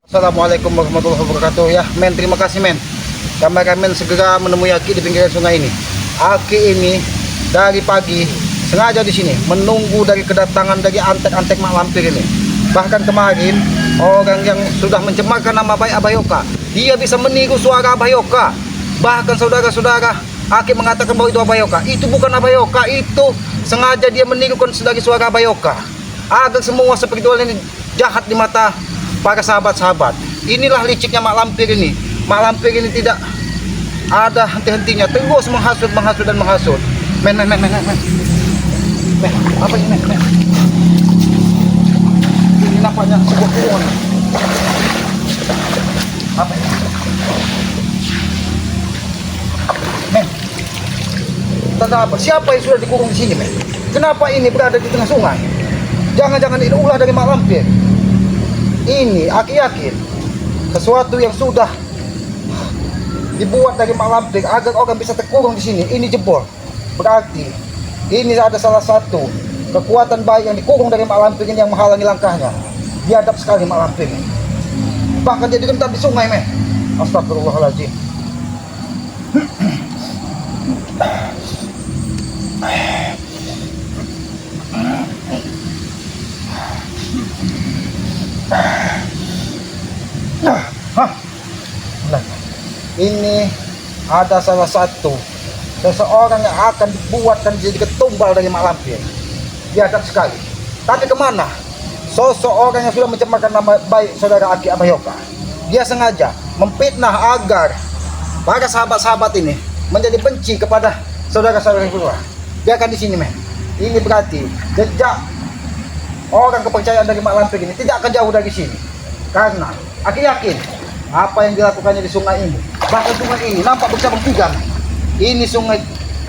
Assalamualaikum warahmatullahi wabarakatuh. Ya men, terima kasih men. Kameramen segera menemui Aki di pinggiran sungai ini. Aki ini dari pagi sengaja di sini menunggu dari kedatangan dari antek-antek mak lampir ini. Bahkan kemarin orang yang sudah mencemarkan nama baik Abah Yoka, dia bisa meniru suara Abah Yoka. Bahkan saudara-saudara, Aki mengatakan bahwa itu Abah Yoka. Itu bukan Abah Yoka, itu sengaja dia menirukan dari suara Abah Yoka. Agar semua spiritual ini jahat di mata para sahabat-sahabat. Inilah liciknya mak lampir ini. Mak lampir ini tidak ada henti-hentinya, terus menghasut dan menghasut. Men, apa ini men? Ini nampaknya sebuah kurungan. Apa ini? Men, tanda apa? Siapa yang sudah dikurung di sini men? Kenapa ini berada di tengah sungai? Jangan-jangan ini ulah dari mak lampir. Ini Aki yakin sesuatu yang sudah dibuat dari mak lampir agar orang bisa terkurung di sini. Ini jebol. Berarti ini ada salah satu kekuatan baik yang dikurung dari mak lampir ini yang menghalangi langkahnya. Biadab sekali mak lampir. Bahkan dia digentar di sungai men. Astagfirullahaladzim. Ini ada salah satu seseorang yang akan dibuatkan jadi ketumbal dari mak lampir. Biadab sekali. Tapi kemana sosok orang yang sudah mencemarkan nama baik saudara Aki Abah Yoka? Dia sengaja memfitnah agar para sahabat-sahabat ini menjadi benci kepada saudara-saudara kedua. Dia akan di sini men. Ini berarti jejak orang kepercayaan dari mak lampir ini tidak akan jauh dari sini. Karena Aki yakin apa yang dilakukannya di sungai ini, bahkan sungai ini nampak bercabang tiga. Ini sungai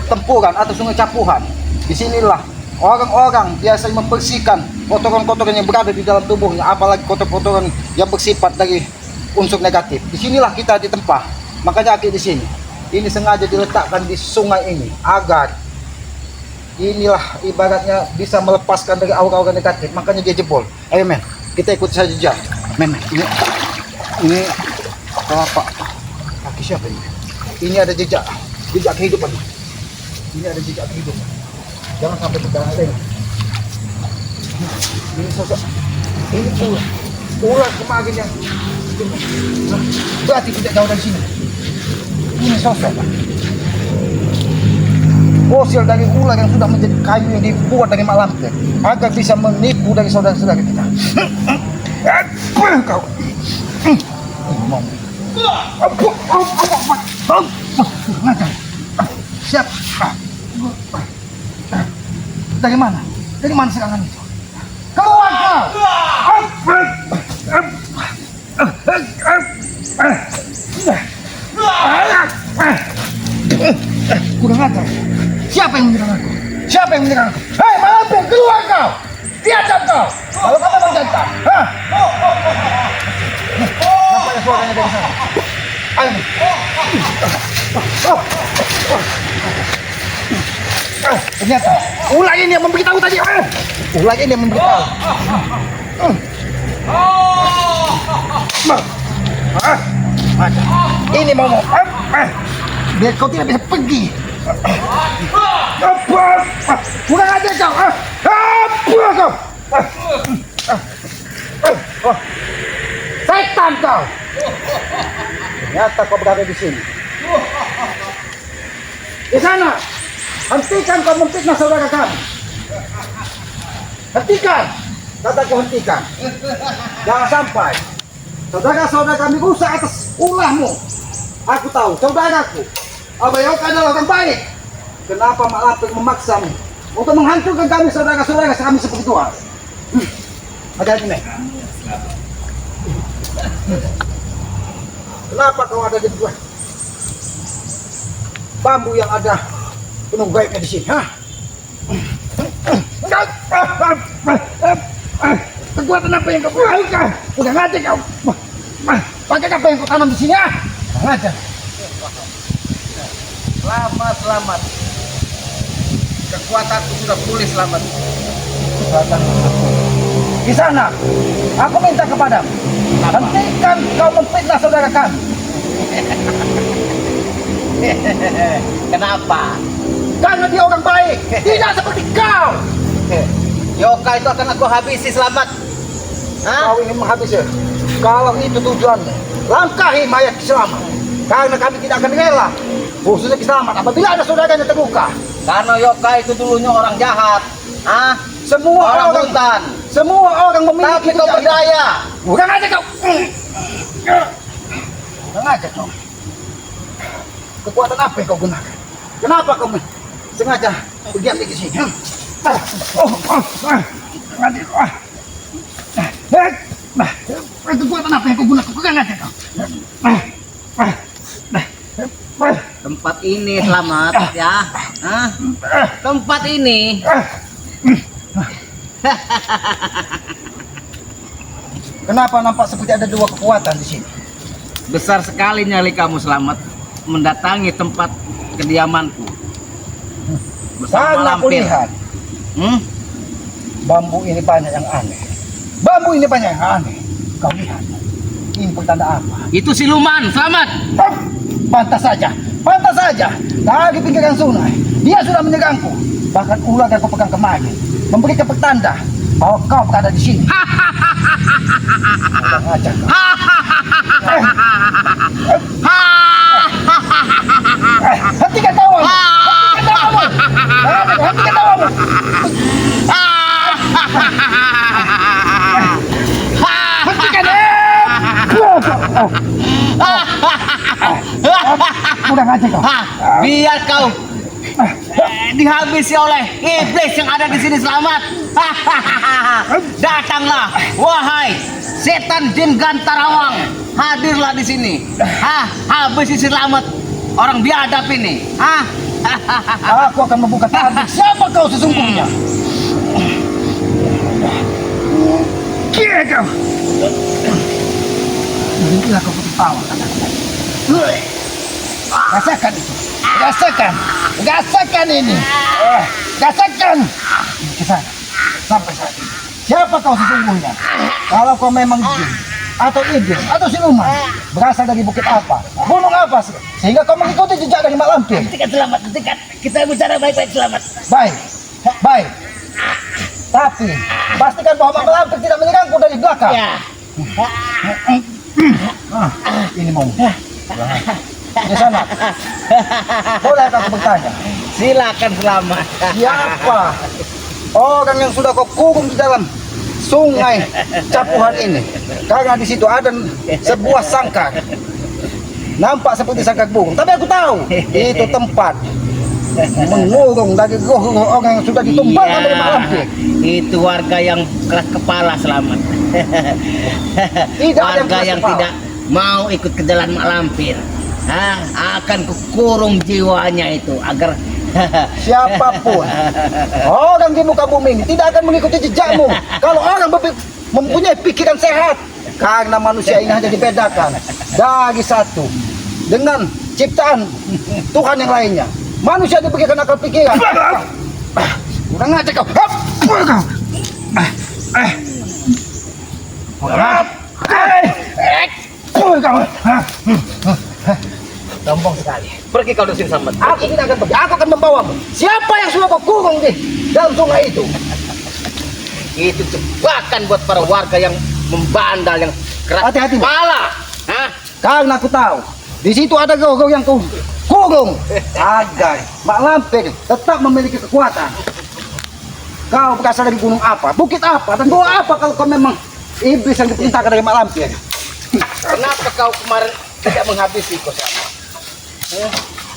tempuran atau sungai capuhan. Disinilah orang-orang biasa membersihkan kotoran-kotoran yang berada di dalam tubuhnya, apalagi kotoran-kotoran yang bersifat dari unsur negatif. Disinilah kita ditempa. Makanya Aki di sini. Ini sengaja diletakkan di sungai ini agar inilah ibaratnya bisa melepaskan dari aura-aura negatif. Makanya dia jebol. Ayo men, kita ikut saja jejak. Men, ini apa? Kaki siapa ini? Ini ada jejak kehidupan. Ini ada jejak kehidupan. Jangan sampai berdarah ini. Ini sosok. Ini ular kemarin yang berarti tidak jauh dari sini. Ini sosok. Fosil dari ular yang sudah menjadi kayu yang dibuat dari mak lampir agar bisa menipu dari saudara-saudara kita. Kau siap. Dari mana serangan itu? Keluar kau! Kurang ajar. Siapa yang menyerang aku? Hei mak lampir, keluar kau! Biadab kau! Kalau kau memang jantan, nampaknya suaranya dari sana. Ayo. Ternyata ular ini yang memberitahu tadi. Ini mau biar kau tidak bisa pergi. Kurang ajar kau. Setan kau. Ternyata kau berada di sini. Di sana. Hentikan kau memfitnah saudara kami. Hentikan. Kataku hentikan. Jangan sampai saudara-saudara kami rusak atas ulahmu. Aku tahu saudaraku Abah Yoka adalah orang baik. Kenapa mak lampir memaksamu untuk menghancurkan kami saudara-saudara kami seperti itu? Hati-hati nih. Kenapa kau ada di buah bambu yang ada penuh gaibnya di sini? Kekuatan apa yang kau punya? Udah ngajar kau. Pakai apa yang kau tanam di sini? Ngajar. Selamat. Kekuatanku sudah pulih selamat. Di sana, aku minta kepadamu Hentikan kau memfitnah saudara kami. Kenapa? Karena dia orang baik, tidak seperti kau. Yoka itu akan aku habisi, Selamat. Hah? Kau ingin menghabisnya. Kalau itu tujuanmu, langkahi mayat Selamat. Karena kami tidak akan rela, khususnya Selamat, apabila ada saudaranya terluka. Karena Yoka itu dulunya orang jahat. Hah? Semua Orang orang, hutan. semua orang memiliki Tapi kau berdaya. Kurang aja kau. Kurang aja kau. Kekuatan apa yang kau gunakan? Kenapa kau sengaja berdiam di sini? Kekuatan apa yang kau gunakan? Kurang aja kau. Tempat ini, Selamat, ya. Hah? Tempat ini. Kenapa nampak seperti ada dua kekuatan di sini? Besar sekali nyali kamu, Selamat, mendatangi tempat kediamanku bersama Karena aku lampir. lihat bambu ini banyak yang aneh. Bambu ini banyak yang aneh. Kau lihat. Ini pertanda apa? Itu siluman, Selamat. Pantas saja. Pantas saja. Lagi pinggiran sungai. Dia sudah menyerangku. Bahkan ular yang kau pegang kemarin memberikan pertanda bahwa kau berada di sini. Kurang ajar kau. Hentikan tawamu. Hentikan tawamu. Hentikan tawamu. Hentikan. Kurang ajar kau. Biar kau dihabisi oleh iblis yang ada di sini, Selamat. Datanglah, wahai setan jin gantarawang, hadirlah di sini. Habisi Selamat, orang biadab ini. Aku akan membuka tabir. Siapa kau sesungguhnya? Kira kau. Inilah kau tertawa. Rasakan itu. Rasakan. Rasakan ini. Rasakan. Ke sana. Sampai saat ini. Siapa kau sesungguhnya? Kalau kau memang jin atau iblis atau siluman, berasal dari bukit apa? Gunung apa? Sehingga kau mengikuti jejak dari mak lampir. Hentikan, Selamat, hentikan. Kita bicara baik-baik, Selamat. Baik. Baik. Tapi pastikan bahwa mak lampir tidak menyerangku dari belakang. Ya. Ini mau. Di sana. Boleh aku bertanya? Silakan, Selamat. Siapa orang yang sudah kau kurung di dalam sungai Capuhan ini? Karena di situ ada sebuah sangkar. Nampak seperti sangkar burung. Tapi aku tahu itu tempat mengurung dari roh orang yang sudah ditumbangkan dari mak lampir. Itu warga yang keras kepala, Selamat. Tidak ada yang Warga keras yang kepala. tidak mau ikut ke jalan mak lampir. Akan kukurung jiwanya itu agar Siapapun orang di muka bumi ini tidak akan mengikuti jejakmu kalau orang mempunyai pikiran sehat. Karena manusia ini hanya dibedakan dari satu dengan ciptaan Tuhan yang lainnya. Manusia diberikan akal pikiran. Kurang aja kau. Sombong sekali. pergi kau dari sini, Selamat. Aku tidak akan pergi. Aku akan membawamu. Siapa yang sudah kau kurung di dalam sungai itu? Itu jebakan buat para warga yang membandal, yang keras Hati-hati. kepala. Karena aku tahu di situ ada roh-roh yang kau kurung agar mak lampir tetap memiliki kekuatan. Kau berasal dari gunung apa, bukit apa, dan gua apa kalau kau memang iblis yang diperintahkan dari mak lampir? Kenapa kau kemarin tidak menghabisi kau, Selamat?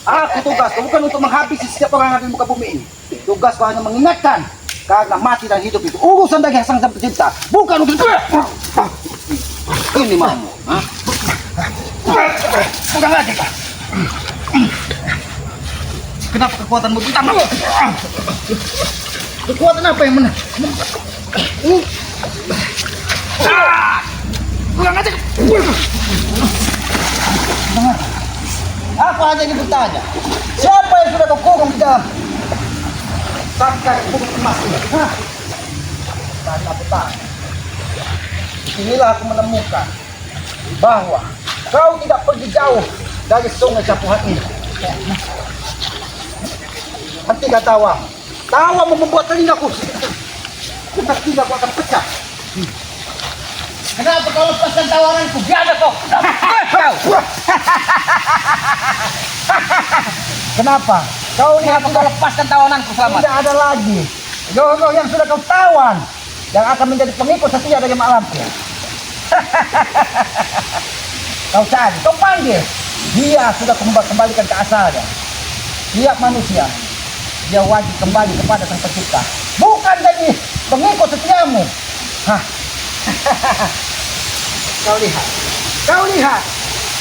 Aku tugasku bukan untuk menghabisi setiap orang yang ada di muka bumi ini. Tugasku hanya mengingatkan, karena mati dan hidup itu urusan dari sang pencipta, bukan untuk ini mamu. Bukan aja kak. Kenapa kekuatanmu ditambah? Kekuatan apa yang menang? Bukan aja. Aku hanya ingin bertanya, siapa yang sudah kau kurung di dalam sangkar kurung emas ini? Tadi aku tanya. Inilah aku menemukan bahwa kau tidak pergi jauh dari sungai Capuhan ini. Hentikan tawa. Tawa membuat telingaku. Telingaku akan pecah. Kenapa kau lepaskan tawaranku? Biada kau. Kenapa? Kau lihat Kenapa kau lepaskan tawaranku, Selamat? tidak ada lagi roh-roh yang sudah kau tawan yang akan menjadi pengikut setia dari Mak Lampir. Kau cari, kau panggil. Dia sudah kembalikan ke asalnya. Tiap manusia, dia wajib kembali kepada Sang Pencipta, bukan jadi pengikut setiamu. Hah. Kau lihat,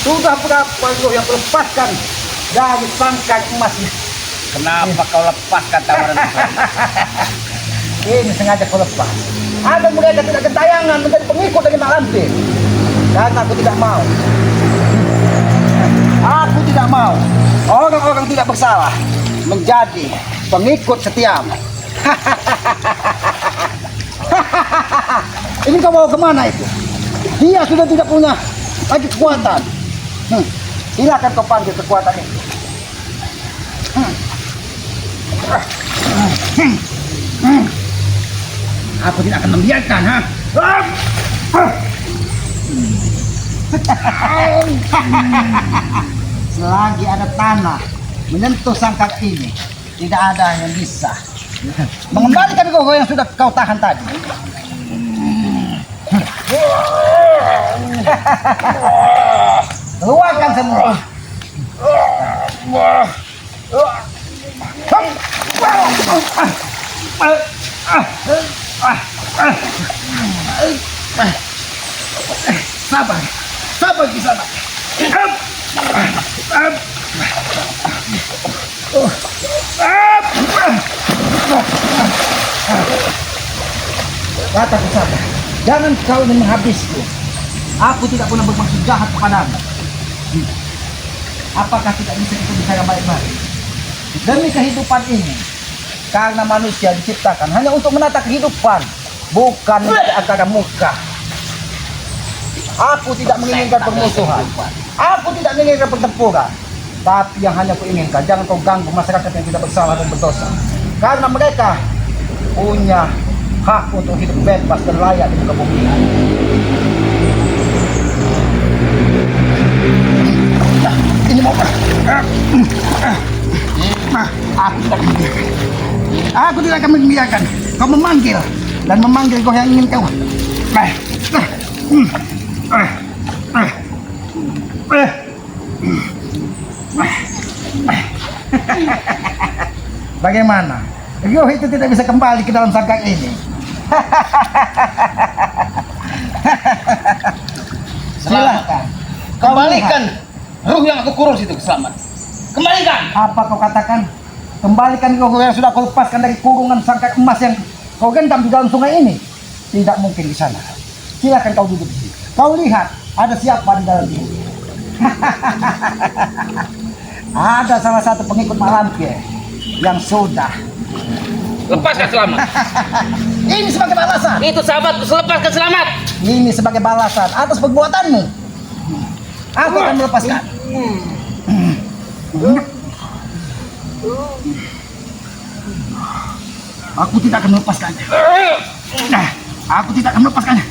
sudah berapa roh yang melepaskan dari sangkar emasnya. Kenapa kau lepaskan tawaranku? Ini sengaja kau lepas. Agar mereka tidak ketayangan menjadi pengikut dari Mak Lampir. Dan aku tidak mau. Aku tidak mau orang-orang tidak bersalah menjadi pengikut setiamu. Ini kau bawa kemana itu? Dia sudah tidak punya lagi kekuatan. Silakan kau panggil kekuatan itu. Aku tidak akan membiarkan, ha? Selagi ada tanah menyentuh sangkar ini, tidak ada yang bisa mengembalikan roh yang sudah kau tahan tadi. Keluarkan semua. Sabar di sana. Kata ke sana, jangan kau ingin menghabisku. Aku tidak pernah bermaksud jahat kepadamu. Apakah tidak bisa kita bicara baik-baik? Demi kehidupan ini, karena manusia diciptakan hanya untuk menata kehidupan, bukan menjadi antara muka. Aku tidak menginginkan permusuhan. Aku tidak menginginkan pertempuran. Tapi yang hanya kuinginkan, jangan kau ganggu masyarakat yang tidak bersalah dan berdosa. Karena mereka punya hak untuk hidup bebas dan layak di muka bumi. Ini mau Aku tidak akan membiarkan kau memanggil dan memanggil kau yang ingin kau. Bagaimana? Roh itu tidak bisa kembali ke dalam sangkar ini. Silakan. Kembalikan ruh yang aku kurung situ, Selamat. Kembalikan. Apa kau katakan? Kembalikan roh yang sudah kau lepaskan dari kurungan sangkar emas yang kau gendam di dalam sungai ini. Tidak mungkin di sana. Silakan kau duduk di sini. Kau lihat ada siapa di dalam ini. Ada salah satu pengikut Mak Lampir yang sudah. Lepaskan Selamat. Ini sebagai balasan. Itu sahabatku, lepaskan Selamat. Ini sebagai balasan atas perbuatanmu. Aku akan melepaskan. Aku tidak akan melepaskannya. Aku tidak akan melepaskannya.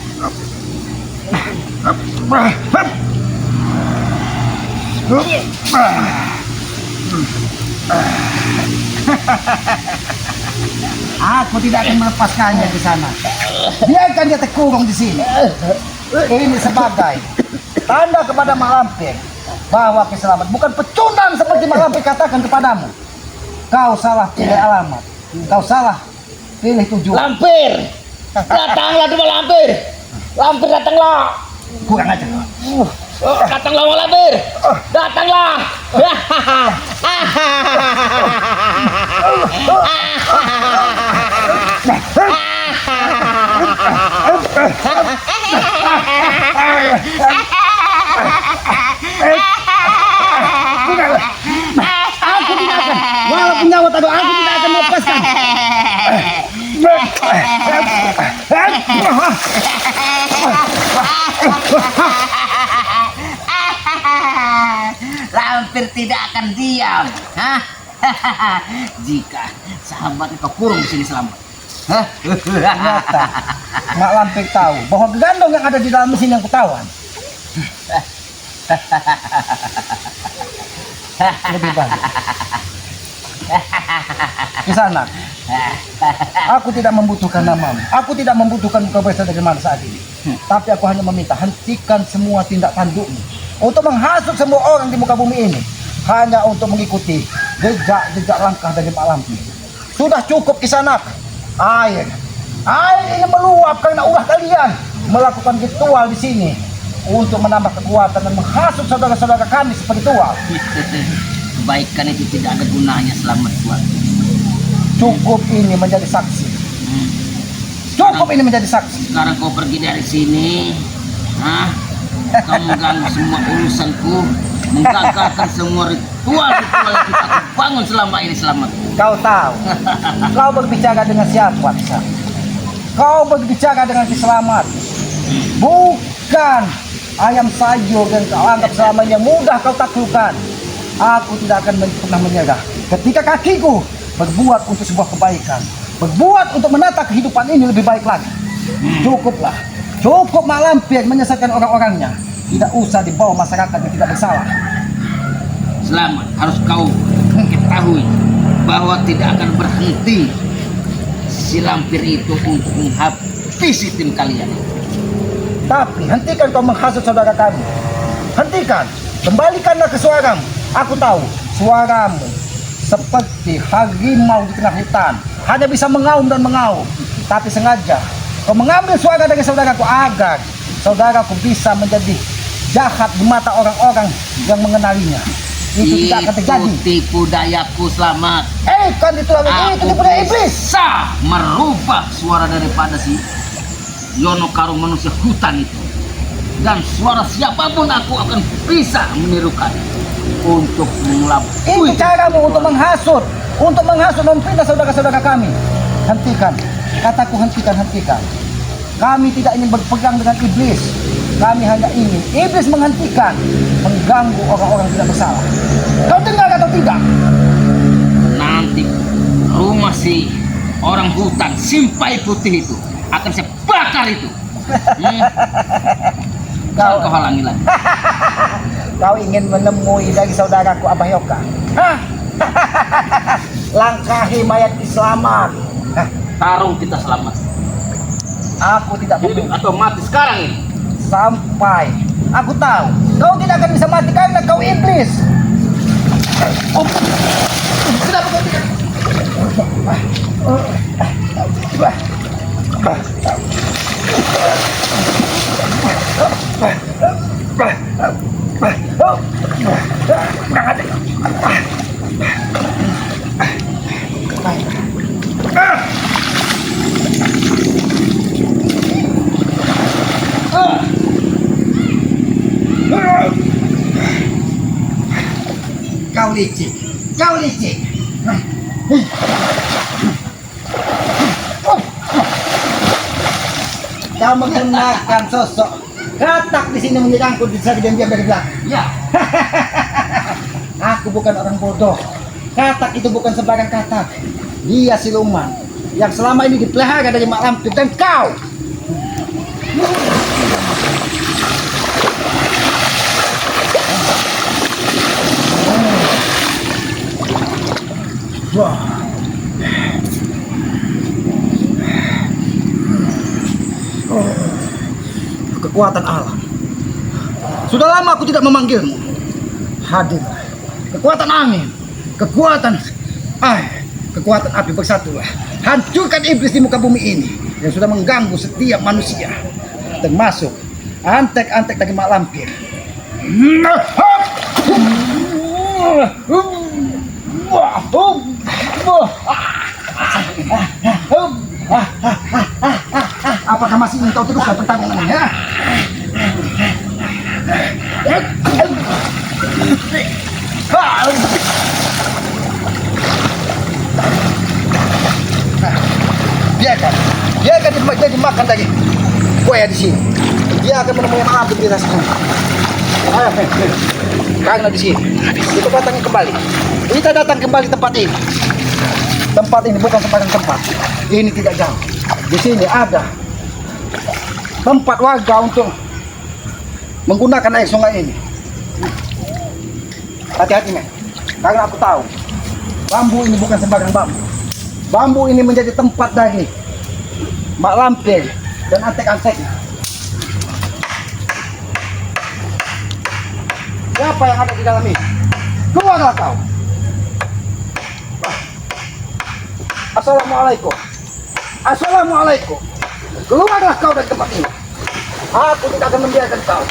Aku tidak akan melepaskannya di sana. Biarkan dia terkurung di sini. Ini sebagai tanda kepada Mak Lampir bahwa keselamat bukan pecundang seperti Mak Lampir katakan kepadamu. Kau salah pilih alamat. Kau salah pilih tujuan. Lampir, datanglah Mak Lampir. Lampir datanglah. Kurang aja. Datanglah Mak Lampir. Datanglah. Aku tidak akan, walaupun nyawa tadi aku tidak akan melepaskan. malampir tidak akan diam. Hah? Jika sahabat kau kurung di sini selamat. Hah? Ternyata Mak Lampir tahu bahwa gandong yang ada di dalam mesin yang kutawan lebih baik. Kisanak, aku tidak membutuhkan namamu, aku tidak membutuhkan kau berasal dari mana saat ini. Tapi aku hanya meminta hentikan semua tindak tandukmu untuk menghasut semua orang di muka bumi ini hanya untuk mengikuti jejak langkah dari Mak Lampir. Sudah cukup Kisanak. Air ini meluap karena ulah kalian melakukan ritual di sini untuk menambah kekuatan dan menghasut saudara-saudara kami seperti ritual. Kebaikan itu tidak ada gunanya selamat buat. Cukup ini menjadi saksi. Cukup ini menjadi saksi. Sekarang kau pergi dari sini. Hah? Kau mengganggu semua urusanku, menggagalkan semua ritual yang kita bangun selama ini selamat. Kau tahu, kau berbicara dengan siapa? Kau berbicara dengan Kiselamat, bukan ayam sayur yang kau anggap selamanya mudah kau taklukkan. Aku tidak akan pernah menyerah ketika kakiku berbuat untuk sebuah kebaikan, berbuat untuk menata kehidupan ini lebih baik lagi. Cukuplah, cukup Mak Lampir menyesatkan orang-orangnya. Tidak usah dibawa masyarakat yang tidak bersalah. Selamat, harus kau ketahui bahwa tidak akan berhenti si Lampir itu untuk menghabisi tim kalian. Tapi hentikan kau menghasut saudara kami. Hentikan, kembalikanlah ke suaramu. Aku tahu suaramu seperti harimau di tengah hutan, hanya bisa mengaum dan mengaum. Tapi sengaja kau mengambil suara dari saudaraku agar saudaraku bisa menjadi jahat di mata orang-orang yang mengenalinya. Itu tidak akan terjadi. Tipu dayaku Selamat. Kan itu tipu daya iblis. Bisa merubah suara daripada si Yono Karung manusia hutan itu. Dan suara siapapun aku akan bisa menirukan untuk mengelabui. Itu caramu untuk menghasut, memfitnah saudara-saudara kami. Hentikan, kataku hentikan. Kami tidak ingin berpegang dengan iblis. Kami hanya ingin iblis menghentikan mengganggu orang-orang tidak bersalah. Kau dengar atau tidak? Nanti rumah si orang hutan Simpai Putih itu akan saya bakar itu. Kau halangi lagi. Kau ingin menemui dari saudaraku Abah Yoka? Langkahi mayat Selamat. Tarung kita selamat. Aku tidak Hidup atau mati sekarang ini. Sampai aku tahu kau tidak akan bisa mati karena kau iblis. Kenapa kau tidak? Kau licik. Kau menggunakan sosok katak di sini menyerangku bisa diam-diam dari belakang. Ya. Aku bukan orang bodoh. Katak itu bukan sembarang katak. Dia siluman yang selama ini dipelihara dari Mak Lampir dan kau. Wah. Kekuatan alam. Sudah lama aku tidak memanggilmu. Hadir. Kekuatan angin, kekuatan air, kekuatan api bersatulah. Hancurkan iblis di muka bumi ini yang sudah mengganggu setiap manusia, termasuk antek-antek dari Mak Lampir. Apakah masih ingin kau teruskan pertarungan ini? Biarkan dia dimakan lagi. Buaya di sini. Dia akan menemui Mak Lampir di atas sana. Ayo, Karena di sini kita datang kembali. Kita datang kembali tempat ini. Tempat ini bukan sembarang tempat. Ini tidak jauh. Di sini ada tempat warga untuk menggunakan air sungai ini. Hati-hati men, karena aku tahu bambu ini bukan sembarang bambu. Bambu ini menjadi tempat dari mak lampir dan antek-anteknya. Siapa yang ada di dalam ini? Keluarlah kau. Assalamualaikum. Assalamualaikum. Keluarlah kau dari tempat ini. Aku tidak akan membiarkan kau.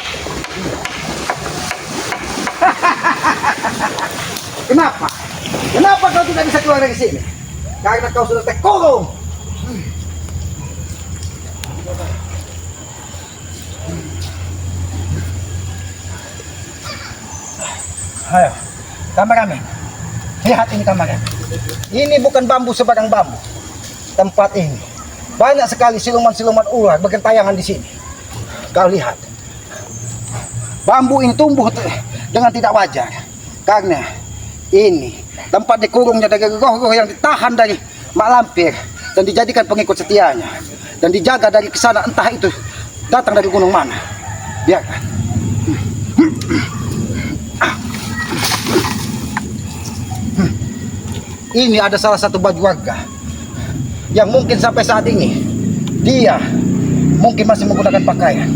Kenapa? Kenapa kau tidak bisa keluar dari sini? Karena kau sudah terkurung. Ayo, kameramen. Lihat ini kameramen. Ini bukan bambu sebarang bambu. Tempat ini banyak sekali siluman-siluman ular bergentayangan di sini. Kau lihat. Bambu ini tumbuh dengan tidak wajar. Karena ini tempat dikurungnya dari roh-roh yang ditahan dari mak lampir dan dijadikan pengikut setianya dan dijaga dari kesana, entah itu datang dari gunung mana. Biarkan. Ini ada salah satu baju warga yang mungkin sampai saat ini dia mungkin masih menggunakan pakaian.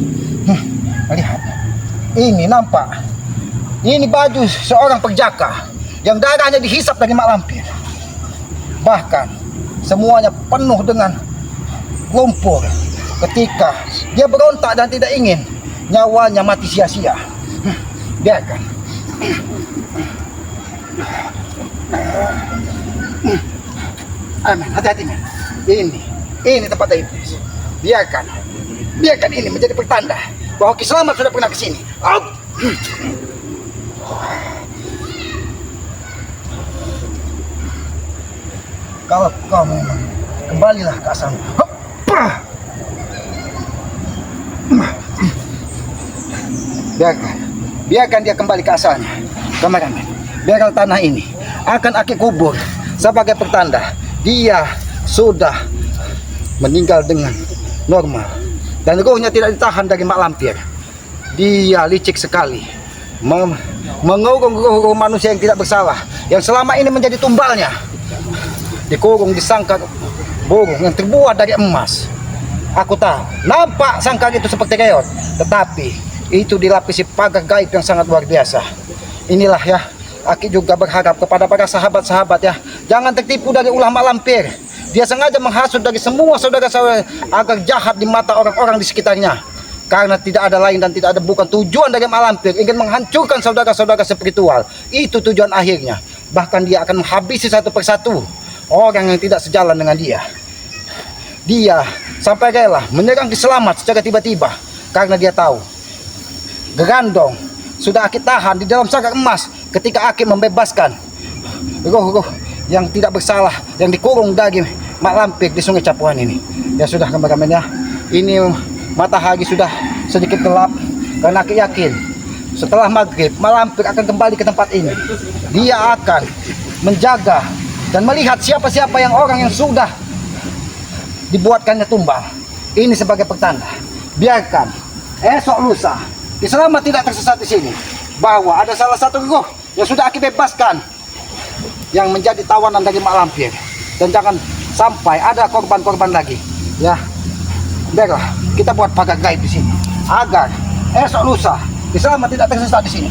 Lihat, ini nampak. Ini baju seorang perjaka yang darahnya dihisap dari mak lampir. Bahkan semuanya penuh dengan lumpur ketika dia berontak dan tidak ingin nyawanya mati sia-sia. Biarkan. Amin, hati-hati men. Ini tempat iblis. Biarkan ini menjadi pertanda bahwa Ki Slamet sudah pernah ke sini. Kalau kau memang kembalilah ke asalmu. Biarkan dia kembali ke asalnya. Kameramen, biarkan tanah ini akan Aki kubur sebagai pertanda dia sudah meninggal dengan normal dan rohnya tidak ditahan dari mak lampir. Dia licik sekali mengurung roh-roh manusia yang tidak bersalah, yang selama ini menjadi tumbalnya. Dikurung di sangkar burung yang terbuat dari emas. Aku tahu, nampak sangkar itu seperti reot, tetapi itu dilapisi pagar gaib yang sangat luar biasa. Inilah ya, Aki juga berharap kepada para sahabat-sahabat ya, jangan tertipu dari ulah mak lampir. Dia sengaja menghasut dari semua saudara-saudara agar jahat di mata orang-orang di sekitarnya. Karena tidak ada lain dan tidak ada bukan tujuan dari mak lampir ingin menghancurkan saudara-saudara spiritual. Itu tujuan akhirnya. Bahkan dia akan menghabisi satu persatu orang yang tidak sejalan dengan dia. Dia sampai rela menyerang Ki Slamet secara tiba-tiba karena dia tahu Gerandong sudah Aki tahan di dalam sangkar emas ketika Aki membebaskan roh-roh yang tidak bersalah yang dikurung dari mak lampir di Sungai Capuan ini. Ya sudah kameramen ya, ini matahari sudah sedikit gelap karena Aki yakin setelah maghrib mak lampir akan kembali ke tempat ini. Dia akan menjaga dan melihat siapa-siapa yang orang yang sudah dibuatkannya tumbal. Ini sebagai pertanda. Biarkan esok lusa Ki Slamet tidak tersesat di sini, bahwa ada salah satu roh yang sudah Aki bebaskan yang menjadi tawanan dari mak lampir, dan jangan sampai ada korban-korban lagi. Ya, baiklah, kita buat pagar gaib di sini agar esok lusa Ki Slamet tidak tersesat di sini.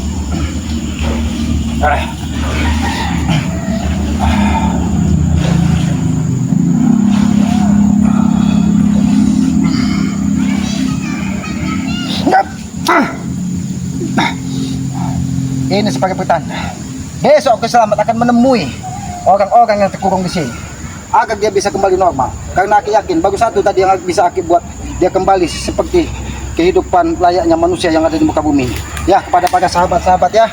Ini sebagai pertanda. Besok Ki Slamet akan menemui orang-orang yang terkurung di sini agar dia bisa kembali normal. Karena Aki yakin baru satu tadi yang bisa Aki buat dia kembali seperti kehidupan layaknya manusia yang ada di muka bumi ini. Ya, kepada para sahabat-sahabat ya,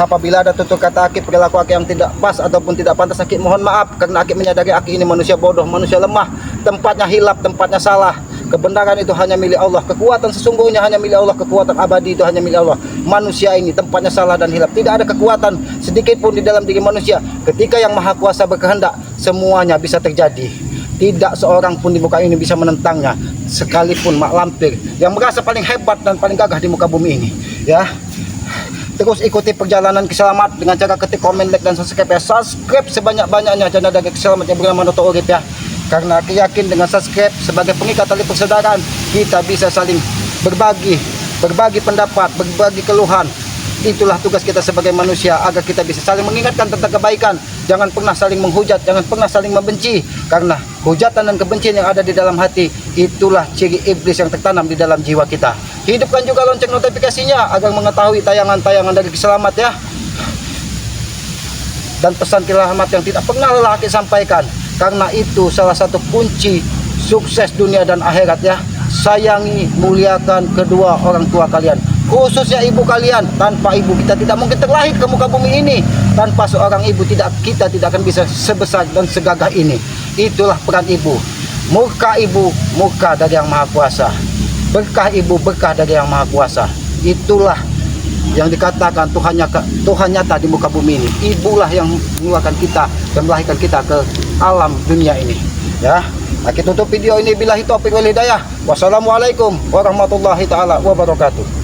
apabila ada tutur kata Aki, perilaku Aki yang tidak pas ataupun tidak pantas, Aki mohon maaf karena Aki menyadari Aki ini manusia bodoh, manusia lemah, tempatnya hilap, tempatnya salah. Kebenaran itu hanya milik Allah. Kekuatan sesungguhnya hanya milik Allah. Kekuatan abadi itu hanya milik Allah. Manusia ini tempatnya salah dan hilaf. Tidak ada kekuatan sedikit pun di dalam diri manusia. Ketika yang Maha Kuasa berkehendak, semuanya bisa terjadi. Tidak seorang pun di muka ini bisa menentangnya, sekalipun mak lampir yang merasa paling hebat dan paling gagah di muka bumi ini. Ya, terus ikuti perjalanan keselamat dengan cara ketik komen, like, dan subscribe ya. Subscribe sebanyak-banyaknya channel Daging Selamat yang bernama Noto Urip ya. Karena aku yakin dengan subscribe sebagai pengikat tali persaudaraan, kita bisa saling berbagi pendapat, berbagi keluhan. Itulah tugas kita sebagai manusia, agar kita bisa saling mengingatkan tentang kebaikan. Jangan pernah saling menghujat, jangan pernah saling membenci. Karena hujatan dan kebencian yang ada di dalam hati, itulah ciri iblis yang tertanam di dalam jiwa kita. Hidupkan juga lonceng notifikasinya agar mengetahui tayangan-tayangan dari Selamat ya. Dan pesan Selamat yang tidak pernah lelah Aki sampaikan, karena itu salah satu kunci sukses dunia dan akhirat ya. Sayangi, muliakan kedua orang tua kalian, khususnya ibu kalian. Tanpa ibu kita tidak mungkin terlahir ke muka bumi ini. Tanpa seorang ibu kita tidak akan bisa sebesar dan segagah ini. Itulah peran ibu. Murka ibu, murka dari Yang Maha Kuasa. Berkah ibu, berkah dari Yang Maha Kuasa. Itulah yang dikatakan Tuhan nyata di muka bumi ini. Ibulah yang mengeluarkan kita dan melahirkan kita ke alam dunia ini ya. Aku tutup video ini billahi taufiq wal hidayah. Wassalamualaikum warahmatullahi taala wabarakatuh.